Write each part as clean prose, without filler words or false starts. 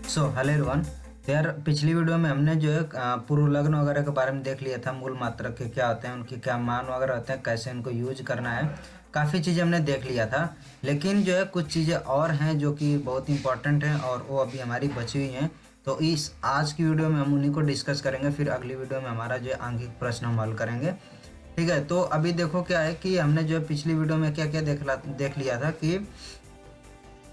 Hello everyone. तो यार पिछली वीडियो में हमने जो है पूर्व लग्न वगैरह के बारे में देख लिया था। मूल मात्रक के क्या होते हैं, उनके क्या मान वगैरह होते हैं, कैसे इनको यूज करना है, काफ़ी चीज़ें हमने देख लिया था। लेकिन जो है कुछ चीज़ें और हैं जो कि बहुत इंपॉर्टेंट हैं और वो अभी हमारी बची हुई हैं। तो इस आज की वीडियो में हम उन्हीं को डिस्कस करेंगे, फिर अगली वीडियो में हमारा जो है आंगिक प्रश्न हम हल करेंगे। ठीक है, तो अभी देखो क्या है कि हमने जो है पिछली वीडियो में क्या क्या देख लिया था कि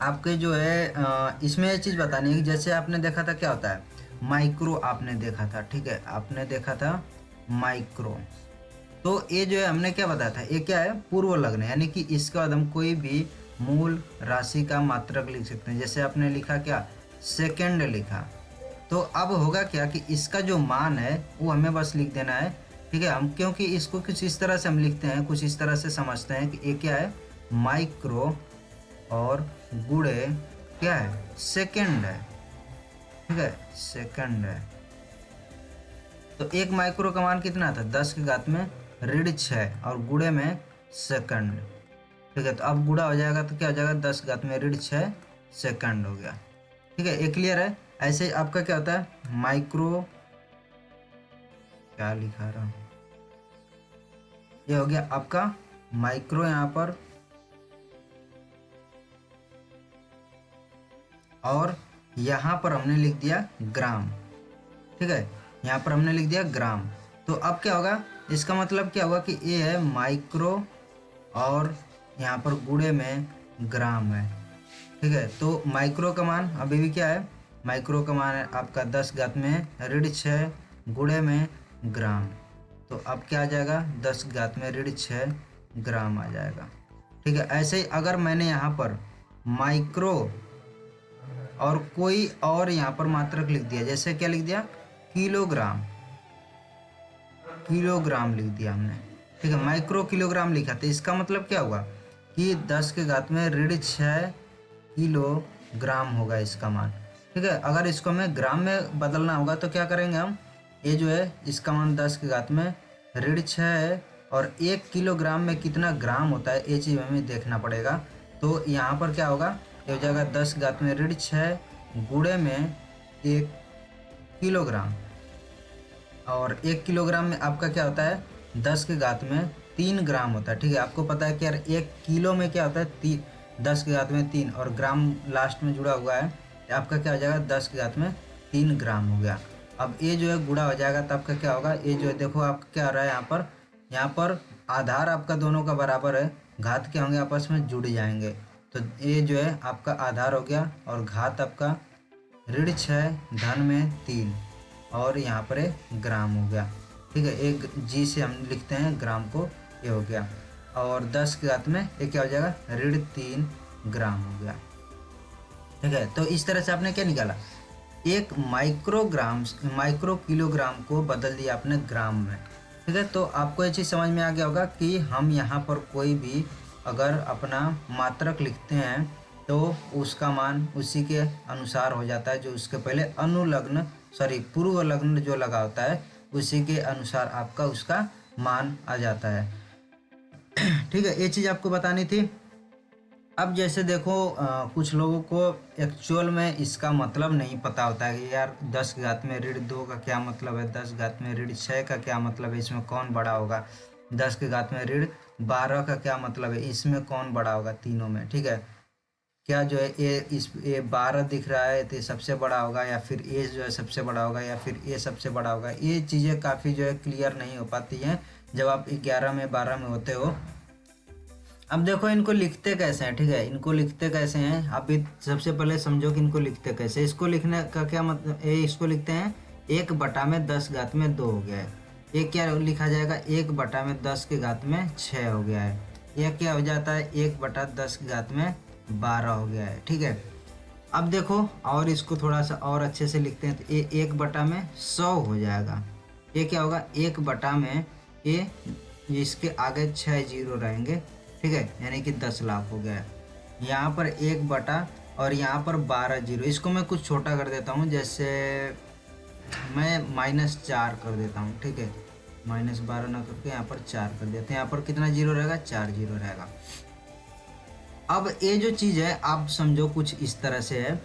आपके जो है इसमें ये चीज़ बतानी है कि जैसे आपने देखा था क्या होता है माइक्रो, आपने देखा था। ठीक है, आपने देखा था माइक्रो। तो ये जो है हमने क्या बताया था, ये क्या है पूर्व लग्न, यानी कि इसके बाद हम कोई भी मूल राशि का मात्रक लिख सकते हैं। जैसे आपने लिखा क्या, सेकंड लिखा, तो अब होगा क्या कि इसका जो मान है वो हमें बस लिख देना है। ठीक है, हम क्योंकि इसको कुछ इस तरह से हम लिखते हैं, कुछ इस तरह से समझते हैं कि ये क्या है माइक्रो और गुणे क्या है सेकंड है। ठीक है, सेकंड है। तो एक माइक्रो का मान कितना था 10 की घात में ऋण 6 और गुणे में सेकंड। ठीक है, तो अब गुणा हो जाएगा तो क्या हो जाएगा 10 की घात में ऋण 6 सेकंड हो गया। ठीक है, ये क्लियर है। ऐसे आपका क्या होता है माइक्रो, क्या लिखा रहा हूँ, ये हो गया आपका माइक्रो यहाँ पर, और यहाँ पर हमने लिख दिया ग्राम। ठीक है, यहाँ पर हमने लिख दिया ग्राम। तो अब क्या होगा, इसका मतलब क्या होगा कि ये है माइक्रो और यहाँ पर गुणे में ग्राम है। ठीक है, तो माइक्रो का मान अभी भी क्या है, माइक्रो का मान है आपका 10 घात में ऋण 6 गुणे में ग्राम। तो अब क्या आ जाएगा 10 घात में ऋण 6 ग्राम आ जाएगा। ठीक है, ऐसे ही अगर मैंने यहाँ पर माइक्रो और कोई और यहाँ पर मात्रक लिख दिया, जैसे क्या लिख दिया किलोग्राम, किलोग्राम लिख दिया हमने। ठीक है, माइक्रो किलोग्राम लिखा, तो इसका मतलब क्या हुआ कि 10 के घात में ऋण 6 किलोग्राम होगा इसका मान। ठीक है, अगर इसको हमें ग्राम में बदलना होगा तो क्या करेंगे हम, ये जो है इसका मान 10 के घात में ऋण 6 है और 1 किलोग्राम में कितना ग्राम होता है ये चीज़ हमें देखना पड़ेगा। तो यहाँ पर क्या होगा, ये हो जाएगा 10 घात में ऋण 6 गुणे में 1 किलोग्राम, और 1 किलोग्राम में आपका क्या होता है 10 के घात में 3 ग्राम होता है। ठीक है, आपको पता है कि यार 1 किलो में क्या होता है 10 के घात में 3 और ग्राम लास्ट में जुड़ा हुआ है, तो आपका क्या हो जाएगा 10 के घात में 3 ग्राम हो गया। अब ये जो है गुणा हो जाएगा तो आपका क्या होगा, ये जो है देखो आपका क्या हो रहा है यहाँ पर आधार आपका दोनों का बराबर है, घात क्या होंगे आपस में जुड़ जाएंगे। तो ये जो है आपका आधार हो गया और घात आपका ऋण 6 धन में 3 और यहाँ पर ग्राम हो गया। ठीक है, एक जी से हम लिखते हैं ग्राम को, ये हो गया। और 10 के घात में ये क्या हो जाएगा ऋण 3 ग्राम हो गया। ठीक है, तो इस तरह से आपने क्या निकाला, एक माइक्रोग्राम माइक्रो किलोग्राम को बदल दिया आपने ग्राम में। ठीक है, तो आपको ये चीज़ समझ में आ गया होगा कि हम यहाँ पर कोई भी अगर अपना मात्रक लिखते हैं तो उसका मान उसी के अनुसार हो जाता है, जो उसके पहले अनुलग्न पूर्व लग्न जो लगा होता है उसी के अनुसार आपका उसका मान आ जाता है। ठीक है, ये चीज़ आपको बतानी थी। अब जैसे देखो कुछ लोगों को एक्चुअल में इसका मतलब नहीं पता होता है कि यार 10 घात में ऋण 2 का क्या मतलब है, 10 घात में ऋण 6 का क्या मतलब है, इसमें कौन बड़ा होगा, 10 के घात में ऋण 12 का क्या मतलब है, इसमें कौन बड़ा होगा तीनों में। ठीक है, क्या जो है ये 12 दिख रहा है तो ये सबसे बड़ा होगा, या फिर ये जो है सबसे बड़ा होगा, या फिर ये सबसे बड़ा होगा। ये चीज़ें काफ़ी जो है क्लियर नहीं हो पाती हैं जब आप 11 में 12 में होते हो। अब देखो इनको लिखते कैसे हैं। ठीक है, इनको लिखते कैसे हैं, आप भी सबसे पहले समझो कि इनको लिखते कैसे। इसको लिखने का क्या मतलब, इसको लिखते हैं 1/10 घात में 2 हो गया है। ये क्या लिखा जाएगा 1/10 के घात में 6 हो गया है। यह क्या हो जाता है 1/10 की घात में 12 हो गया है। ठीक है, अब देखो और इसको थोड़ा सा और अच्छे से लिखते हैं तो ये 1/100 हो जाएगा। ये क्या होगा 1/में ये इसके आगे 6 जीरो रहेंगे। ठीक है, यानी कि 10 लाख हो गया है। यहाँ पर 1/ और यहाँ पर 12 जीरो, इसको मैं कुछ छोटा कर देता हूँ, जैसे मैं -4 कर देता हूँ। ठीक है, -12 ना करके यहाँ पर 4 कर देते हैं। यहाँ पर कितना जीरो रहेगा 4 जीरो रहेगा। अब ये जो चीज़ है आप समझो कुछ इस तरह से है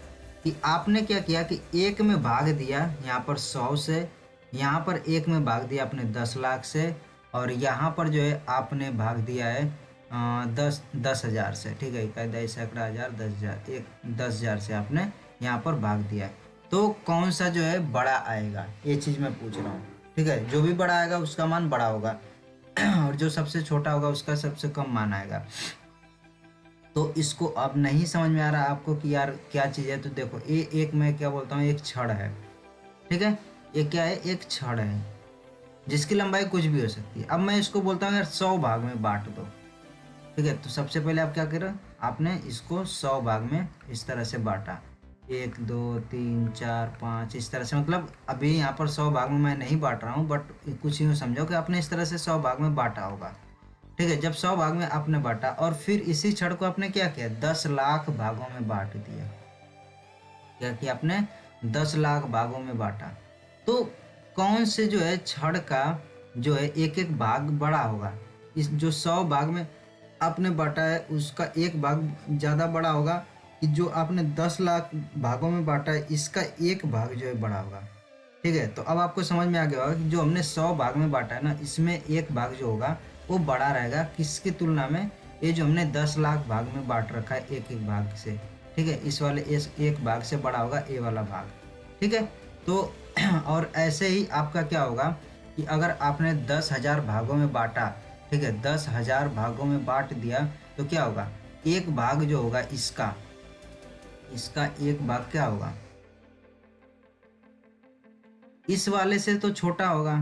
कि आपने क्या किया कि एक में भाग दिया यहाँ पर 100 से, यहाँ पर एक में भाग दिया आपने 10 लाख से, और यहाँ पर जो है आपने भाग दिया है 10,000 से। ठीक है, इकाई सैकड़ा हज़ार 10,000, एक 10,000 से आपने यहाँ पर भाग दिया है। तो कौन सा जो है बड़ा आएगा, ये चीज़ मैं पूछ रहा हूँ। ठीक है, जो भी बड़ा आएगा उसका मान बड़ा होगा और जो सबसे छोटा होगा उसका सबसे कम मान आएगा। तो इसको अब नहीं समझ में आ रहा आपको कि यार क्या चीज़ है, तो देखो ये एक मैं क्या बोलता हूँ, एक छड़ है। ठीक है, ये क्या है, एक छड़ है जिसकी लंबाई कुछ भी हो सकती है। अब मैं इसको बोलता हूँ यार 100 भाग में बांट दो। ठीक है, तो सबसे पहले आप क्या करें, आपने इसको 100 भाग में इस तरह से बांटा, 1 2 3 4 5 इस तरह से। मतलब अभी यहाँ पर 100 भाग में मैं नहीं बांट रहा हूँ, बट कुछ यूँ समझो कि आपने इस तरह से 100 भाग में बांटा होगा। ठीक है, जब 100 भाग में आपने बांटा और फिर इसी छड़ को आपने क्या किया, 10 लाख भागों में बांट दिया। क्या किया आपने, 10 लाख भागों में बांटा। तो कौन से जो है छड़ का जो है एक एक भाग बड़ा होगा, इस जो 100 भाग में आपने बांटा है उसका एक भाग ज़्यादा बड़ा होगा, कि जो आपने 10 लाख भागों में बांटा है इसका एक भाग जो है बड़ा होगा। ठीक है, तो अब आपको समझ में आ गया होगा कि जो हमने 100 भाग में बांटा है ना, इसमें एक भाग जो होगा वो बड़ा रहेगा किसकी तुलना में, ये जो हमने 10 लाख भाग में बांट रखा है एक एक भाग से। ठीक है, इस वाले इस एक भाग से बड़ा होगा ये वाला भाग। ठीक है, तो और ऐसे ही आपका क्या होगा कि अगर आपने 10,000 भागों में बांटा, ठीक है, 10,000 भागों में बांट दिया, तो क्या होगा, एक भाग जो होगा इसका इसका एक भाग क्या होगा, इस वाले से तो छोटा होगा।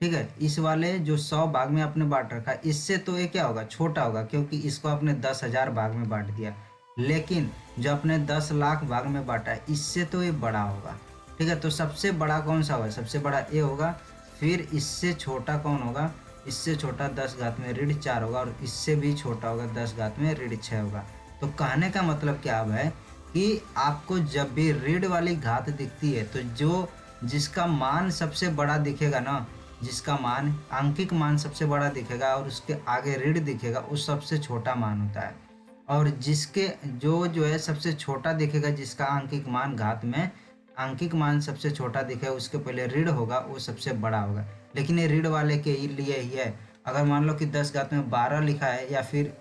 ठीक है, इस वाले जो 100 भाग में आपने बांट रखा है इससे तो ये क्या होगा, छोटा होगा, क्योंकि इसको आपने 10,000 भाग में बांट दिया। लेकिन जो आपने 10 लाख भाग में बांटा है इससे तो ये बड़ा होगा। ठीक है, तो सबसे बड़ा कौन सा होगा, सबसे बड़ा ये होगा। फिर इससे छोटा कौन होगा, इससे छोटा 10 घात में ऋण 4 होगा, और इससे भी छोटा होगा 10 घात में ऋण 6 होगा। तो कहने का मतलब क्या अब है कि आपको जब भी ऋण वाली घात दिखती है तो जो जिसका मान सबसे बड़ा दिखेगा ना, जिसका मान आंकिक मान सबसे बड़ा दिखेगा और उसके आगे ऋण दिखेगा, वो सबसे छोटा मान होता है। और जिसके जो है सबसे छोटा दिखेगा, जिसका आंकिक मान घात में आंकिक मान सबसे छोटा दिखेगा उसके पहले ऋण होगा, वो सबसे बड़ा होगा। लेकिन ये ऋण वाले के लिए ही है। अगर मान लो कि 10 घात में 12 लिखा है, या फिर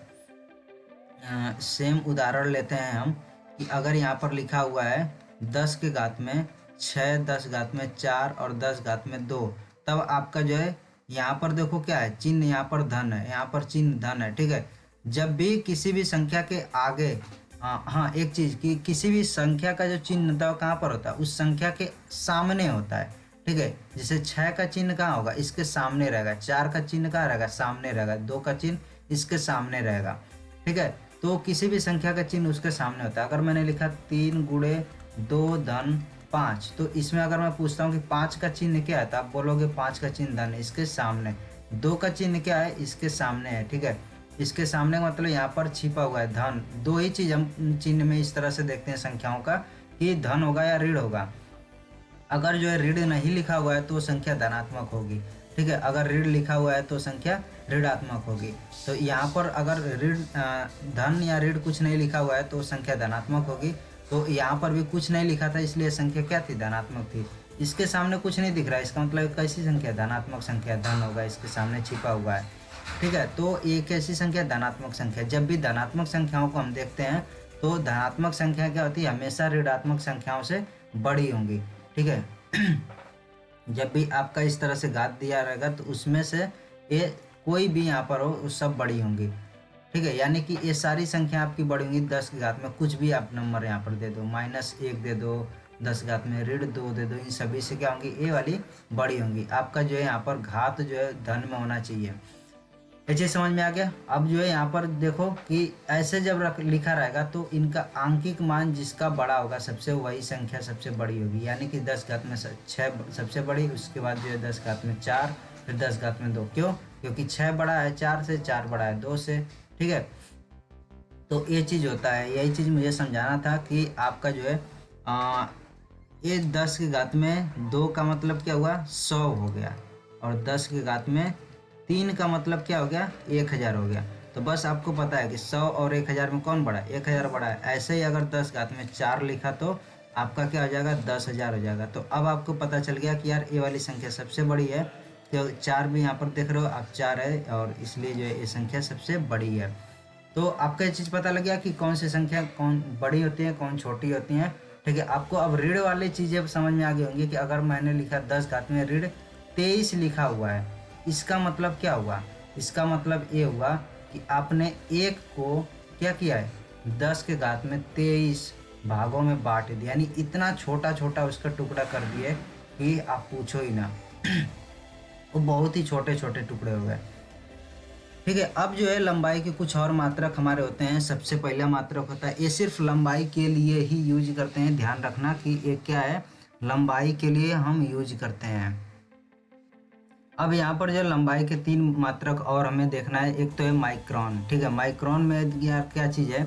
सेम उदाहरण लेते हैं हम कि अगर यहाँ पर लिखा हुआ है 10 के घात में 6, 10 घात में 4 और 10 घात में 2, तब आपका जो है यहाँ पर देखो क्या है, चिन्ह यहाँ पर धन है, यहाँ पर चिन्ह धन है। ठीक है, जब भी किसी भी संख्या के आगे हाँ एक चीज़ कि किसी भी संख्या का जो चिन्ह होता है कहाँ पर होता है, उस संख्या के सामने होता है। ठीक है, जैसे 6 का चिन्ह कहाँ होगा, इसके सामने रहेगा। 4 का चिन्ह कहाँ रहेगा, सामने रहेगा। 2 का चिन्ह इसके सामने रहेगा। ठीक है, तो किसी भी संख्या का चिन्ह उसके सामने होता है। अगर मैंने लिखा 3 गुणे 2 धन 5, तो इसमें अगर मैं पूछता हूँ कि 5 का चिन्ह क्या है, तो आप बोलोगे 5 का चिन्ह धन, इसके सामने। 2 का चिन्ह क्या है, इसके सामने है। ठीक है, इसके सामने मतलब यहाँ पर छिपा हुआ है धन। दो ही चीज़ हम चिन्ह में इस तरह से देखते हैं संख्याओं का, कि धन होगा या ऋण होगा। अगर जो है ऋण नहीं लिखा हुआ है तो संख्या धनात्मक होगी। ठीक है, अगर ऋण लिखा हुआ है तो संख्या ऋणात्मक होगी। तो यहाँ पर अगर ऋण धन या ऋण कुछ नहीं लिखा हुआ है तो संख्या धनात्मक होगी। तो यहाँ पर भी कुछ नहीं लिखा था, इसलिए संख्या क्या थी, धनात्मक थी। इसके सामने कुछ नहीं दिख रहा है, इसका मतलब कैसी संख्या, धनात्मक संख्या, धन होगा, इसके सामने छिपा हुआ है। ठीक है, तो एक ऐसी संख्या धनात्मक संख्या। जब भी धनात्मक संख्याओं को हम देखते हैं तो धनात्मक संख्या क्या होती है, हमेशा ऋणात्मक संख्याओं से बड़ी होंगी। ठीक है जब भी आपका इस तरह से घात दिया रहेगा तो उसमें से ये कोई भी यहाँ पर हो वो सब बड़ी होंगी। ठीक है, यानी कि ये सारी संख्या आपकी बड़ी होंगी। 10 की घात में कुछ भी आप नंबर यहाँ पर दे दो, -1 दे दो, 10 घात में ऋण 2 दे दो, इन सभी से क्या होंगी, ये वाली बड़ी होंगी। आपका जो है यहाँ पर घात जो है धन में होना चाहिए। ये चीज़ समझ में आ गया। अब जो है यहाँ पर देखो कि ऐसे जब लिखा रहेगा तो इनका आंकिक मान जिसका बड़ा होगा सबसे, वही संख्या सबसे बड़ी होगी। यानी कि 10 घात में 6 सबसे बड़ी, उसके बाद जो है 10 घात में 4, फिर 10 घात में 2। क्यों, क्योंकि 6 बड़ा है 4 से, 4 बड़ा है 2 से। ठीक है, तो ये चीज़ होता है। यही चीज़ मुझे समझाना था कि आपका जो है ये 10 की घात में 2 का मतलब क्या हुआ, 100 हो गया, और 10 की घात में 3 का मतलब क्या हो गया, 1000 हो गया। तो बस आपको पता है कि 100 और 1000 में कौन बड़ा है, 1000 बड़ा है। ऐसे ही अगर 10 घात में 4 लिखा तो आपका क्या हो जाएगा, 10,000 हो जाएगा। तो अब आपको पता चल गया कि यार ये वाली संख्या सबसे बड़ी है, तो 4 भी यहाँ पर देख रहे हो आप 4 है, और इसलिए जो है ये संख्या सबसे बड़ी है। तो आपको ये चीज़ पता लग गया कि कौन सी संख्या कौन बड़ी होती है, कौन छोटी होती हैं। ठीक है, आपको अब ऋण वाली चीज़ें समझ में आ गई होंगी कि अगर मैंने लिखा 10 घात में ऋण 23 लिखा हुआ है, इसका मतलब क्या हुआ, इसका मतलब ये हुआ कि आपने एक को क्या किया है, 10 के घात में 23 भागों में बांट दिया, यानी इतना छोटा छोटा उसका टुकड़ा कर दिए कि आप पूछो ही ना। वो बहुत ही छोटे छोटे टुकड़े हो गए। ठीक है, अब जो है लंबाई के कुछ और मात्रक हमारे होते हैं। सबसे पहला मात्रक होता है, ये सिर्फ लंबाई के लिए ही यूज करते हैं, ध्यान रखना कि ये क्या है, लंबाई के लिए हम यूज करते हैं। अब यहाँ पर जो लंबाई के 3 मात्रक और हमें देखना है, एक तो है माइक्रोन। ठीक है, माइक्रोन में यार क्या चीज़ है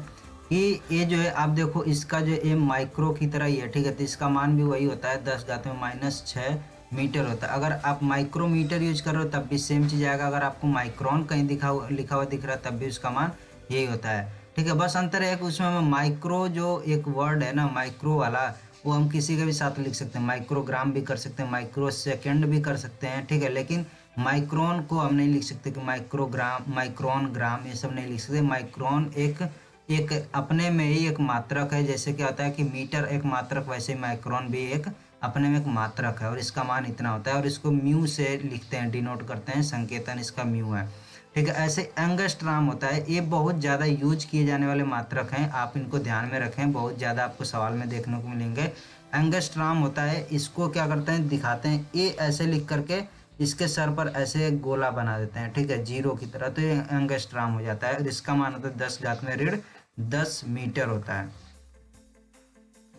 कि ये जो है आप देखो इसका जो ये माइक्रो की तरह ही है। ठीक है, तो इसका मान भी वही होता है, 10 घात में -6 मीटर होता है। अगर आप माइक्रोमीटर यूज कर रहे हो तब भी सेम चीज़ आएगा, अगर आपको माइक्रोन कहीं लिखा हुआ दिख रहा है तब भी उसका मान यही होता है। ठीक है, बस अंतर है कि उसमें हम माइक्रो जो एक वर्ड है ना, माइक्रो वाला, वो हम किसी के भी साथ लिख सकते हैं, माइक्रोग्राम भी कर सकते हैं, माइक्रो सेकेंड भी कर सकते हैं। ठीक है, लेकिन माइक्रोन को हम नहीं लिख सकते कि माइक्रोग्राम, माइक्रोन, ग्राम, ये सब नहीं लिख सकते। माइक्रोन एक एक अपने में ही एक मात्रक है। जैसे क्या होता है कि मीटर एक मात्रक, वैसे माइक्रोन भी एक अपने में एक मात्रक है और इसका मान इतना होता है, और इसको म्यू से लिखते हैं, डिनोट करते हैं, संकेतन इसका म्यू है। ठीक है, ऐसे एंगस्ट्राम होता है, ये बहुत ज़्यादा यूज किए जाने वाले मात्रक हैं, आप इनको ध्यान में रखें, बहुत ज़्यादा आपको सवाल में देखने को मिलेंगे। एंगस्ट्राम होता है, इसको क्या करते हैं, दिखाते हैं, ये ऐसे लिख करके इसके सर पर ऐसे एक गोला बना देते हैं। ठीक है, जीरो की तरह, तो ये एंगस्ट्राम हो जाता है और इसका मान होता है 10 घात में ऋण 10 मीटर होता है।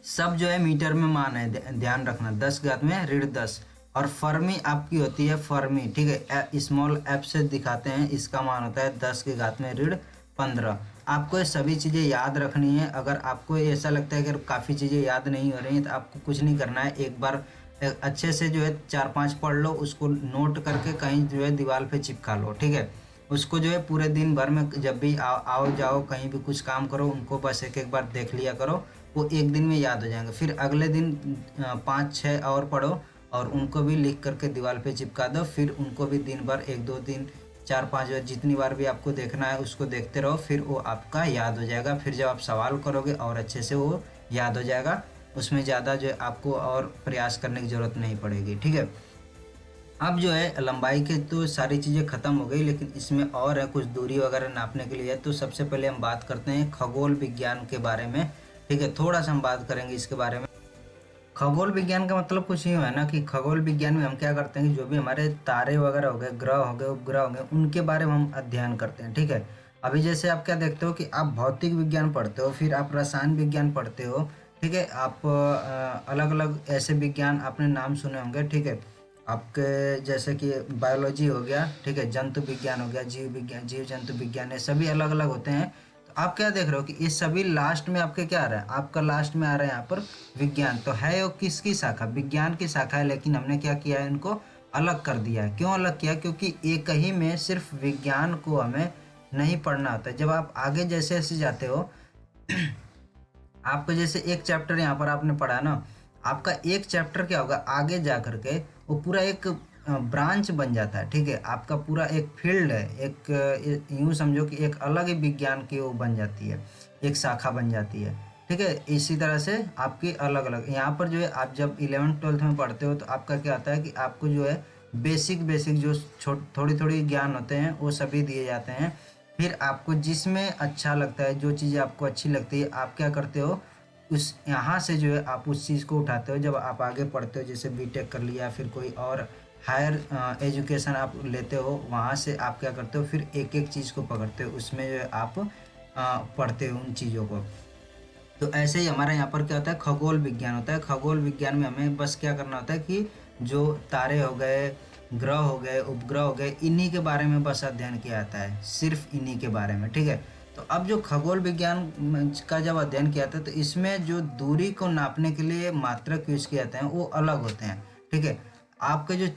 सब जो है मीटर में मान है, ध्यान रखना, 10 घात में ऋण 10। और फर्मी आपकी होती है फर्मी। ठीक है, स्मॉल एफ से दिखाते हैं, इसका मान होता है 10 के घात में ऋण 15। आपको ये सभी चीज़ें याद रखनी है। अगर आपको ऐसा लगता है कि काफ़ी चीज़ें याद नहीं हो रही हैं तो आपको कुछ नहीं करना है, एक बार अच्छे से जो है 4-5 पढ़ लो, उसको नोट करके कहीं जो है दीवार पे चिपका लो। ठीक है, उसको जो है पूरे दिन भर में जब भी आओ जाओ कहीं भी कुछ काम करो, उनको बस एक एक बार देख लिया करो, वो एक दिन में याद हो जाएंगे। फिर अगले दिन 5-6 और पढ़ो और उनको भी लिख करके दीवार पे चिपका दो। फिर उनको भी दिन भर 1-2-3 4-5 जितनी बार भी आपको देखना है उसको देखते रहो, फिर वो आपका याद हो जाएगा। फिर जब आप सवाल करोगे और अच्छे से वो याद हो जाएगा, उसमें ज़्यादा जो है आपको और प्रयास करने की ज़रूरत नहीं पड़ेगी। ठीक है, अब जो है लंबाई के तो सारी चीज़ें ख़त्म हो गई, लेकिन इसमें और है कुछ दूरी वगैरह नापने के लिए। तो सबसे पहले हम बात करते हैं खगोल विज्ञान के बारे में। ठीक है, थोड़ा सा हम बात करेंगे इसके बारे में। खगोल विज्ञान का मतलब कुछ यूँ है ना कि खगोल विज्ञान में हम क्या करते हैं कि जो भी हमारे तारे वगैरह हो गए, ग्रह हो गए, उपग्रह हो गए, उनके बारे में हम अध्ययन करते हैं। ठीक है, अभी जैसे आप क्या देखते हो कि आप भौतिक विज्ञान पढ़ते हो, फिर आप रसायन विज्ञान पढ़ते हो। ठीक है, आप अलग अलग ऐसे विज्ञान आपने नाम सुने होंगे। ठीक है, आपके जैसे कि बायोलॉजी हो गया, ठीक है, जंतु विज्ञान हो गया, जीव विज्ञान, जीव जंतु विज्ञान, ये सभी अलग अलग होते हैं। तो आप क्या देख रहे हो कि ये सभी लास्ट में आपके क्या आ रहा है, आपका लास्ट में आ रहा है यहाँ पर विज्ञान। तो है वो किसकी शाखा, विज्ञान की शाखा है, लेकिन हमने क्या किया है, इनको अलग कर दिया है। क्यों अलग किया, क्योंकि एक ही में सिर्फ विज्ञान को हमें नहीं पढ़ना होता है। जब आप आगे जैसे जैसे जाते हो आपको जैसे एक चैप्टर यहाँ पर आपने पढ़ा ना, आपका एक चैप्टर क्या होगा आगे जा करके वो पूरा एक ब्रांच बन जाता है। ठीक है, आपका पूरा एक फील्ड है, एक यूँ समझो कि एक अलग ही विज्ञान की वो बन जाती है, एक शाखा बन जाती है। ठीक है, इसी तरह से आपकी अलग अलग यहाँ पर जो है आप जब 11th-12th में पढ़ते हो तो आपका क्या होता है कि आपको जो है बेसिक बेसिक जो थोड़ी थोड़ी ज्ञान होते हैं वो सभी दिए जाते हैं। फिर आपको जिसमें अच्छा लगता है, जो चीज़ें आपको अच्छी लगती है, आप क्या करते हो उस यहाँ से जो है आप उस चीज़ को उठाते हो। जब आप आगे पढ़ते हो, जैसे बीटेक कर लिया, फिर कोई और हायर एजुकेशन आप लेते हो, वहाँ से आप क्या करते हो, फिर एक एक चीज़ को पकड़ते हो, उसमें जो है आप पढ़ते हो उन चीज़ों को। तो ऐसे ही हमारा यहाँ पर क्या होता है, खगोल विज्ञान होता है। खगोल विज्ञान में हमें बस क्या करना होता है कि जो तारे हो गए, ग्रह हो गए, उपग्रह हो गए, इन्हीं के बारे में बस अध्ययन किया जाता है, सिर्फ इन्हीं के बारे में। ठीक है, तो अब जो खगोल विज्ञान का जब अध्ययन किया था तो इसमें जो दूरी को नापने के लिए मात्रक यूज किए जाते हैं वो अलग होते हैं। ठीक है, आपके जो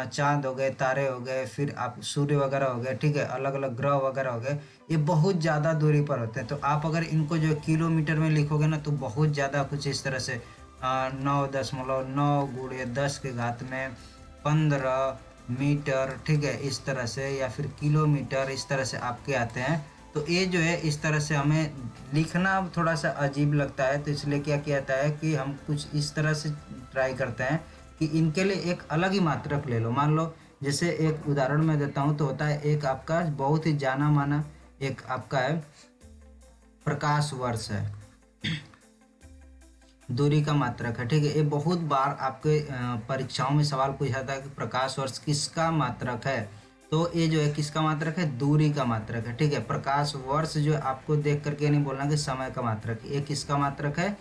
चांद हो गए, तारे हो गए, फिर आप सूर्य वगैरह हो गए, ठीक है, अलग अलग ग्रह वगैरह हो गए, ये बहुत ज़्यादा दूरी पर होते हैं। तो आप अगर इनको जो किलोमीटर में लिखोगे ना तो बहुत ज़्यादा कुछ इस तरह से 9.9 × 10⁻15 मीटर, ठीक है, इस तरह से, या फिर किलोमीटर, इस तरह से आपके आते हैं। तो ये जो है इस तरह से हमें लिखना थोड़ा सा अजीब लगता है, तो इसलिए क्या किया जाता है कि हम कुछ इस तरह से ट्राई करते हैं कि इनके लिए एक अलग ही मात्रक ले लो। मान लो जैसे एक उदाहरण मैं देता हूँ, तो होता है एक आपका बहुत ही जाना माना एक आपका है प्रकाश वर्ष है, दूरी का मात्रक है, ठीक है। ये बहुत बार आपके परीक्षाओं में सवाल पूछा जाता है कि प्रकाश वर्ष किसका मात्रक है। तो ये जो है किसका मात्रक है, दूरी का मात्रक है, ठीक है। प्रकाश वर्ष जो है आपको देख करके नहीं बोलना कि समय का मात्रक, ये किसका मात्रक है,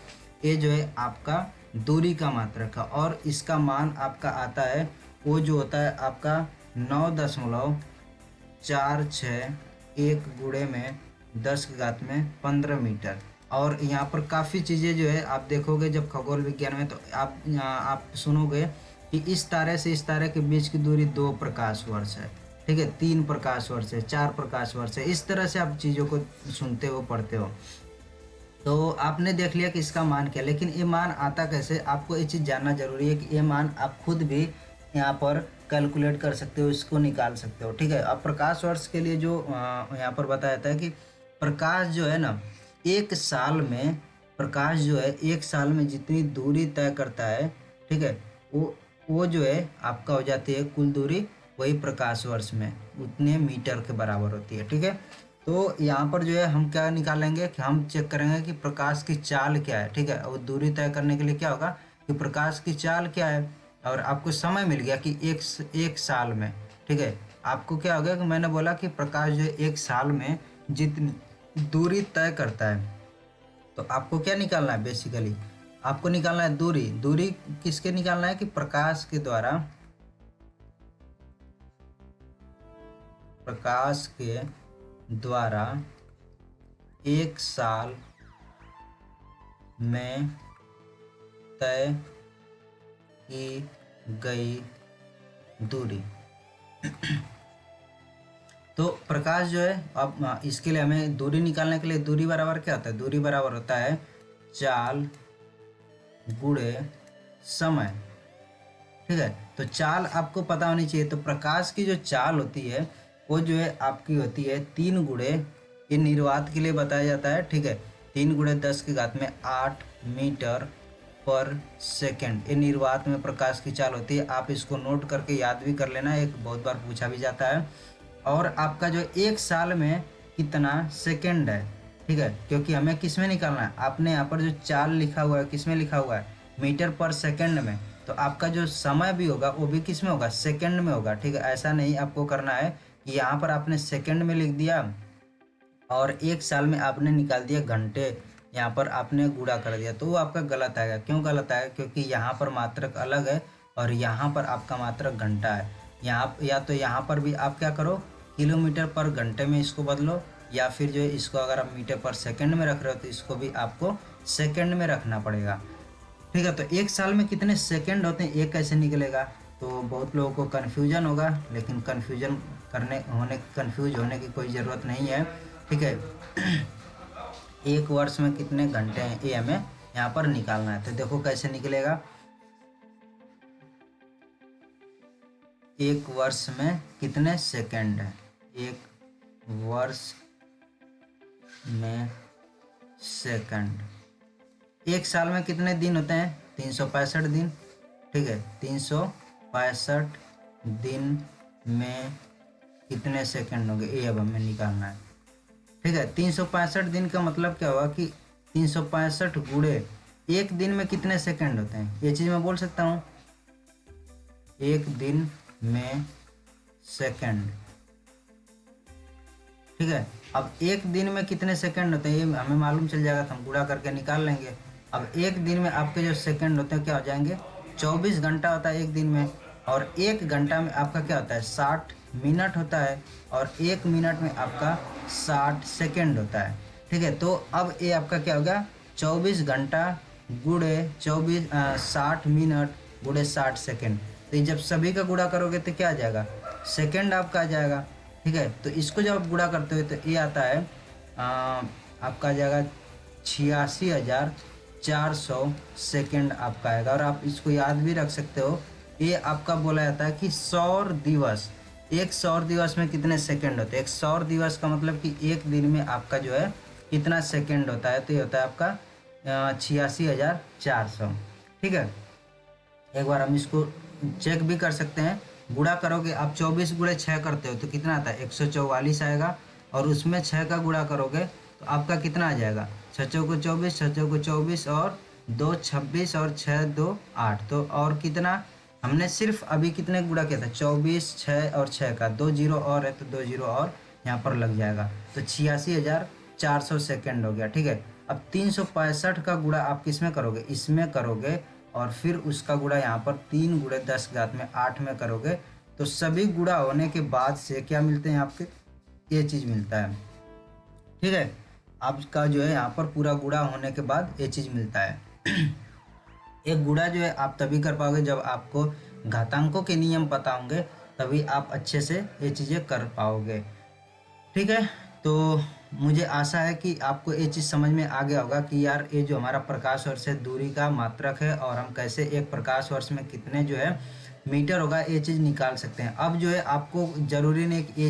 ये जो है आपका दूरी का मात्रक है। और इसका मान आपका आता है, वो जो होता है आपका 9.461 × 10⁻15 मीटर। और यहाँ पर काफ़ी चीज़ें जो है आप देखोगे जब खगोल विज्ञान में, तो आप सुनोगे कि इस तारे से इस तारे के बीच की दूरी 2 प्रकाश वर्ष है, ठीक है, 3 प्रकाश वर्ष है, 4 प्रकाश वर्ष है। इस तरह से आप चीज़ों को सुनते हो, पढ़ते हो। तो आपने देख लिया कि इसका मान क्या, लेकिन ये मान आता कैसे, आपको ये चीज़ जानना जरूरी है कि ये मान आप खुद भी यहाँ पर कैलकुलेट कर सकते हो, इसको निकाल सकते हो, ठीक है। अब प्रकाश वर्ष के लिए जो यहाँ पर बताया जाता है कि प्रकाश जो है ना, एक साल में, प्रकाश जो है एक साल में जितनी दूरी तय करता है, ठीक है, वो जो है आपका हो जाती है कुल दूरी, वही प्रकाश वर्ष में उतने मीटर के बराबर होती है, ठीक है। तो यहाँ पर जो है हम क्या निकालेंगे कि हम चेक करेंगे कि प्रकाश की चाल क्या है, ठीक है। और दूरी तय करने के लिए क्या होगा कि प्रकाश की चाल क्या है, और आपको समय मिल गया कि एक साल में, ठीक है। आपको क्या हो गया कि मैंने बोला कि प्रकाश जो है एक साल में जितनी दूरी तय करता है, तो आपको क्या निकालना है, बेसिकली आपको निकालना है दूरी। दूरी किसके निकालना है कि प्रकाश के द्वारा, प्रकाश के द्वारा एक साल में तय की गई दूरी। तो प्रकाश जो है, अब इसके लिए हमें दूरी निकालने के लिए दूरी बराबर क्या होता है, दूरी बराबर होता है चाल गुणे समय, ठीक है। तो चाल आपको पता होनी चाहिए। तो प्रकाश की जो चाल होती है वो जो है आपकी होती है 3 गुणे, ये निर्वात के लिए बताया जाता है, ठीक है, 3 × 10⁸ मीटर पर सेकेंड, ये निर्वात में प्रकाश की चाल होती है। आप इसको नोट करके याद भी कर लेना, एक बहुत बार पूछा भी जाता है। और आपका जो एक साल में कितना सेकेंड है, ठीक है, क्योंकि हमें किस में निकालना है, आपने यहाँ पर जो चाल लिखा हुआ है किस में लिखा हुआ है, मीटर पर सेकेंड में। तो आपका जो समय भी होगा वो भी किस में होगा, सेकेंड में होगा, ठीक है। ऐसा नहीं आपको करना है कि यहाँ पर आपने सेकेंड में लिख दिया और एक साल में आपने निकाल दिया घंटे, यहाँ पर आपने गुणा कर दिया, तो वो आपका गलत आएगा। क्यों गलत आएगा, क्योंकि यहाँ पर मात्रक अलग है और यहाँ पर आपका मात्रक घंटा है। यहाँ या तो यहाँ पर भी आप क्या करो, किलोमीटर पर घंटे में इसको बदलो, या फिर जो है इसको अगर आप मीटर पर सेकंड में रख रहे हो तो इसको भी आपको सेकंड में रखना पड़ेगा, ठीक है। तो एक साल में कितने सेकंड होते हैं, ये कैसे निकलेगा, तो बहुत लोगों को कन्फ्यूजन होगा, लेकिन कन्फ्यूज होने की कोई ज़रूरत नहीं है, ठीक है। एक वर्ष में कितने घंटे हैं ये हमें यहाँ पर निकालना है। तो देखो कैसे निकलेगा, एक वर्ष में कितने सेकंड है, एक वर्ष में सेकंड। एक साल में कितने दिन होते हैं, 365 दिन, ठीक है। 365 दिन में कितने सेकंड होंगे, ये अब हमें निकालना है, ठीक है। 365 दिन का मतलब क्या होगा कि 365 गुणे एक दिन में कितने सेकंड होते हैं, ये चीज़ मैं बोल सकता हूँ, एक दिन में सेकंड, ठीक है। अब एक दिन में कितने सेकंड होते हैं ये हमें मालूम चल जाएगा, तो हम गुणा करके निकाल लेंगे। अब एक दिन में आपके जो सेकंड होते हैं क्या हो जाएंगे, 24 घंटा होता है एक दिन में, और एक घंटा में आपका क्या होता है, 60 मिनट होता है, और एक मिनट में आपका 60 सेकंड होता है, ठीक है। तो अब ये आपका क्या होगा, 24 घंटा गुणे 60 मिनट गुणे 60 सेकंड। तो ये जब सभी का गुणा करोगे तो क्या आ जाएगा, सेकेंड आपका आ जाएगा। ठीक है, तो इसको जब आप गुणा करते हो तो ये आता है आपका आ जाएगा 86,400 सेकेंड आपका आएगा। और आप इसको याद भी रख सकते हो, ये आपका बोला जाता है कि सौर दिवस, एक सौर दिवस में कितने सेकंड होते हैं। एक सौर दिवस का मतलब कि एक दिन में आपका जो है कितना सेकंड होता है, तो ये होता है आपका 86,400। ठीक है, एक बार हम इसको चेक भी कर सकते हैं। गुणा करोगे आप 24 गुणे 6 करते हो तो कितना आता है 144 आएगा। और उसमें 6 का गुणा करोगे तो आपका कितना आ जाएगा, 6 चौको 24, 6 चौको 24 और 2 26 और 6 2 8। तो और कितना हमने सिर्फ अभी कितने गुणा किया था, 24 6 और 6 का 2 जीरो और है तो 2 जीरो और यहाँ पर लग जाएगा, तो 86,400 सेकेंड हो गया। ठीक है, अब 365 का गुणा आप किस में करोगे, इसमें करोगे और फिर उसका गुणा यहाँ पर 3 गुणे 10 घात में 8 में करोगे। तो सभी गुणा होने के बाद से क्या मिलते हैं आपके, ये चीज़ मिलता है। ठीक है, आपका जो है यहाँ पर पूरा गुणा होने के बाद ये चीज़ मिलता है। एक गुणा जो है आप तभी कर पाओगे जब आपको घातांकों के नियम पता होंगे, तभी आप अच्छे से ये चीज़ें कर पाओगे। ठीक है, तो मुझे आशा है कि आपको ये चीज़ समझ में आ गया होगा कि यार ये जो हमारा प्रकाश वर्ष से दूरी का मात्रक है और हम कैसे एक प्रकाश वर्ष में कितने जो है मीटर होगा ये चीज़ निकाल सकते हैं। अब जो है आपको ज़रूरी नहीं कि ये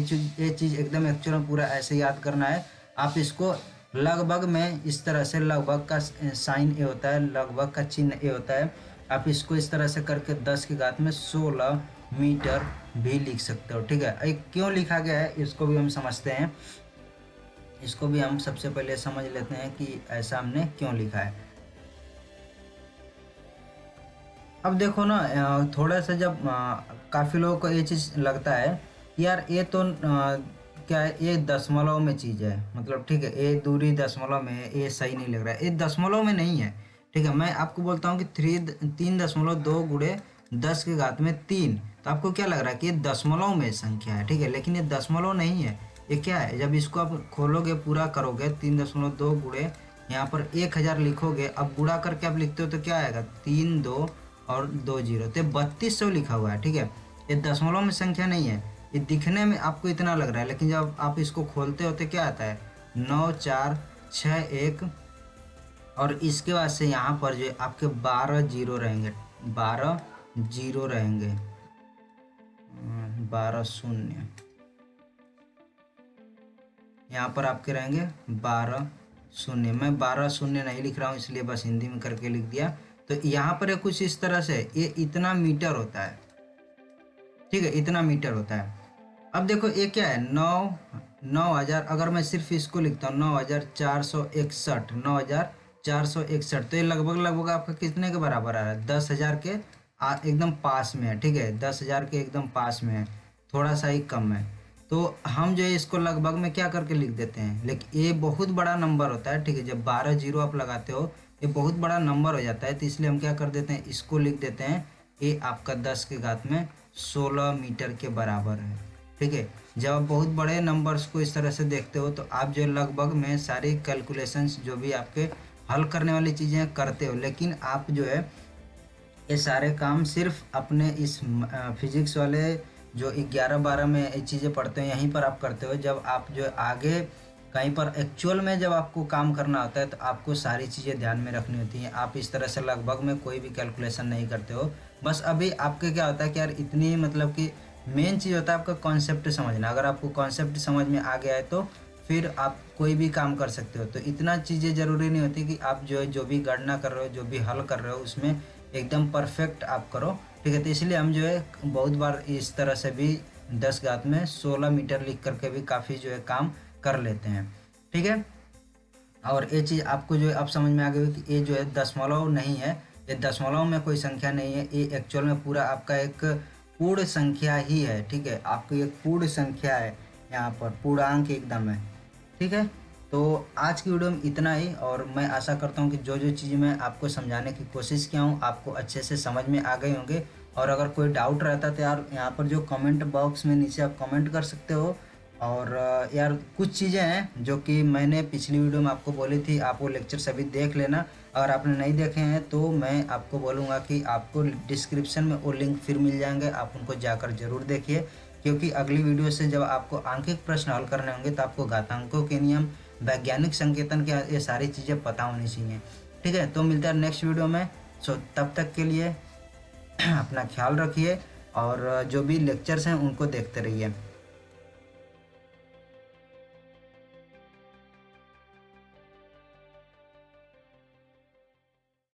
चीज़ एकदम एक्चुअल में पूरा ऐसे याद करना है। आप इसको लगभग में इस तरह से, लगभग का साइन ए होता है, लगभग का चिन्ह ए होता है, आप इसको इस तरह से करके 10 की घात में 16 मीटर भी लिख सकते हो। ठीक है, एक क्यों लिखा गया है इसको भी हम समझते हैं। इसको भी हम सबसे पहले समझ लेते हैं कि ऐसा हमने क्यों लिखा है। अब देखो ना, थोड़ा सा जब काफ़ी लोगों को ये चीज़ लगता है कि यार ये तो क्या है, ये दशमलव में चीज़ है, मतलब ठीक है ये दूरी दशमलव में है, ये सही नहीं लग रहा है, ये दशमलव में नहीं है। ठीक है, मैं आपको बोलता हूँ कि 3.2 गुणे 10 की घात में 3, तो आपको क्या लग रहा है कि ये दशमलव में संख्या है। ठीक है, लेकिन ये दशमलव नहीं है, ये क्या है, जब इसको आप खोलोगे पूरा करोगे 3.2 गुणे यहाँ पर 1000 लिखोगे, अब गुणा करके आप लिखते हो तो क्या आएगा 3 2 और 2 जीरो, तो 3200 लिखा हुआ है। ठीक है, ये दशमलव में संख्या नहीं है, ये दिखने में आपको इतना लग रहा है, लेकिन जब आप इसको खोलते हो तो क्या आता है 9 4 6 1 और इसके बाद से यहाँ पर जो आपके 12 जीरो रहेंगे, 12 जीरो रहेंगे, 12 शून्य यहाँ पर आपके रहेंगे 12 शून्य। मैं 12 शून्य नहीं लिख रहा हूँ इसलिए बस हिंदी में करके लिख दिया। तो यहाँ पर कुछ इस तरह से ये इतना मीटर होता है। ठीक है, इतना मीटर होता है। अब देखो ये क्या है 9,000, अगर मैं सिर्फ इसको लिखता हूँ 9,461, 9,461, तो ये लगभग आपका कितने के बराबर आ रहा है 10,000 के एकदम पास में है। ठीक है, 10,000 के एकदम पास में है, थोड़ा सा ही कम है। तो हम जो है इसको लगभग में क्या करके लिख देते हैं, लेकिन ये बहुत बड़ा नंबर होता है। ठीक है, जब 12 जीरो आप लगाते हो ये बहुत बड़ा नंबर हो जाता है, तो इसलिए हम क्या कर देते हैं इसको लिख देते हैं ये आपका 10 की घात में 16 मीटर के बराबर है। ठीक है, जब आप बहुत बड़े नंबर्स को इस तरह से देखते हो तो आप जो लगभग में सारी कैलकुलेशंस जो भी आपके हल करने वाली चीज़ें करते हो, लेकिन आप जो है ये सारे काम सिर्फ अपने इस फिजिक्स वाले जो 11-12 में ये चीज़ें पढ़ते हो यहीं पर आप करते हो। जब आप जो आगे कहीं पर एक्चुअल में जब आपको काम करना होता है तो आपको सारी चीज़ें ध्यान में रखनी होती हैं। आप इस तरह से लगभग में कोई भी कैलकुलेशन नहीं करते हो। बस अभी आपके क्या होता है कि यार इतनी मतलब कि मेन चीज़ होता है आपका कॉन्सेप्ट समझना। अगर आपको कॉन्सेप्ट समझ में आ गया है तो फिर आप कोई भी काम कर सकते हो। तो इतना चीज़ें ज़रूरी नहीं होती कि आप जो है जो भी गणना कर रहे हो, जो भी हल कर रहे हो उसमें एकदम परफेक्ट आप करो। ठीक है, तो इसलिए हम जो है बहुत बार इस तरह से भी 10 घात में 16 मीटर लिख करके भी काफ़ी जो है काम कर लेते हैं। ठीक है, और ये चीज़ आपको जो है अब समझ में आ गई कि ये जो है दशमलव नहीं है, ये दशमलव में कोई संख्या नहीं है, ये एक्चुअल में पूरा आपका एक पूर्ण संख्या ही है। ठीक है, आपकी एक पूर्ण संख्या है, यहाँ पर पूर्णांक एकदम है। ठीक है, तो आज की वीडियो में इतना ही, और मैं आशा करता हूँ कि जो जो चीज़ मैं आपको समझाने की कोशिश किया हूँ आपको अच्छे से समझ में आ गए होंगे। और अगर कोई डाउट रहता तो यार यहाँ पर जो कमेंट बॉक्स में नीचे आप कमेंट कर सकते हो, और यार कुछ चीज़ें हैं जो कि मैंने पिछली वीडियो में आपको बोली थी, आप वो लेक्चर सभी देख लेना। अगर आपने नहीं देखे हैं तो मैं आपको बोलूँगा कि आपको डिस्क्रिप्शन में वो लिंक फिर मिल जाएंगे, आप उनको जाकर ज़रूर देखिए, क्योंकि अगली वीडियो से जब आपको आंकिक प्रश्न हल करने होंगे तो आपको घातांकों के नियम, वैज्ञानिक संकेतन के ये सारी चीज़ें पता होनी चाहिए। ठीक है, तो मिलता है नेक्स्ट वीडियो में। सो तब तक के लिए अपना ख्याल रखिए और जो भी लेक्चर्स हैं उनको देखते रहिए।